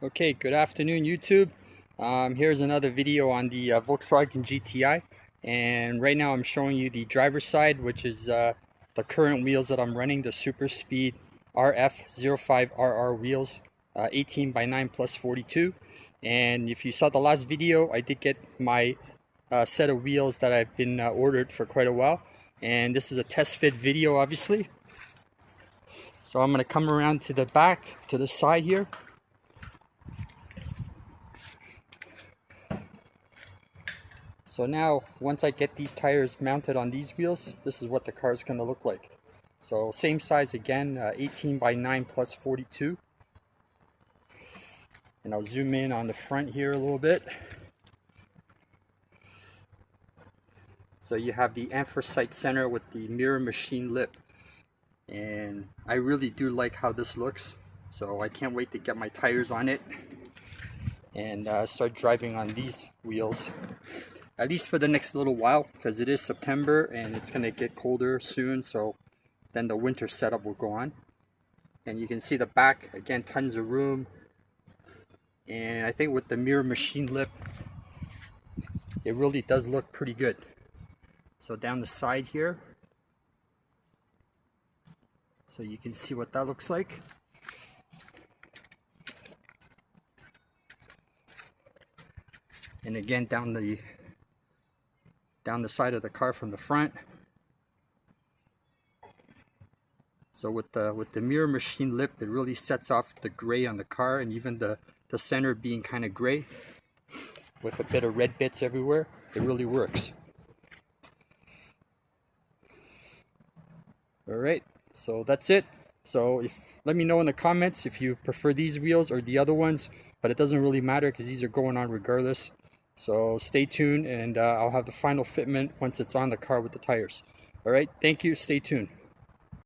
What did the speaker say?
Okay, good afternoon YouTube. Here's another video on the Volkswagen GTI, and right now I'm showing you the driver's side, which is the current wheels that I'm running, the Superspeed RF05RR wheels, 18 by 9 plus 42. And if you saw the last video, I did get my set of wheels that I've been ordered for quite a while, and this is a test fit video obviously. So I'm going to come around to the back, to the side here. So now, once I get these tires mounted on these wheels, this is what the car is going to look like. So same size again, 18 by 9 plus 42. And I'll zoom in on the front here a little bit. So you have the anthracite center with the mirror machine lip. And I really do like how this looks. So I can't wait to get my tires on it and start driving on these wheels. At least for the next little while, because it is September and it's going to get colder soon, so then the winter setup will go on. And you can see the back, again, tons of room. And I think with the mirror machine lip, it really does look pretty good. So down the side here, so you can see what that looks like. And again, down the side of the car from the front. So with the mirror machine lip, it really sets off the gray on the car, and even the center being kind of gray with a bit of red bits everywhere. It really works. Alright, so that's it. So let me know in the comments if you prefer these wheels or the other ones, but it doesn't really matter because these are going on regardless. So stay tuned, and I'll have the final fitment once it's on the car with the tires. Alright, thank you, stay tuned.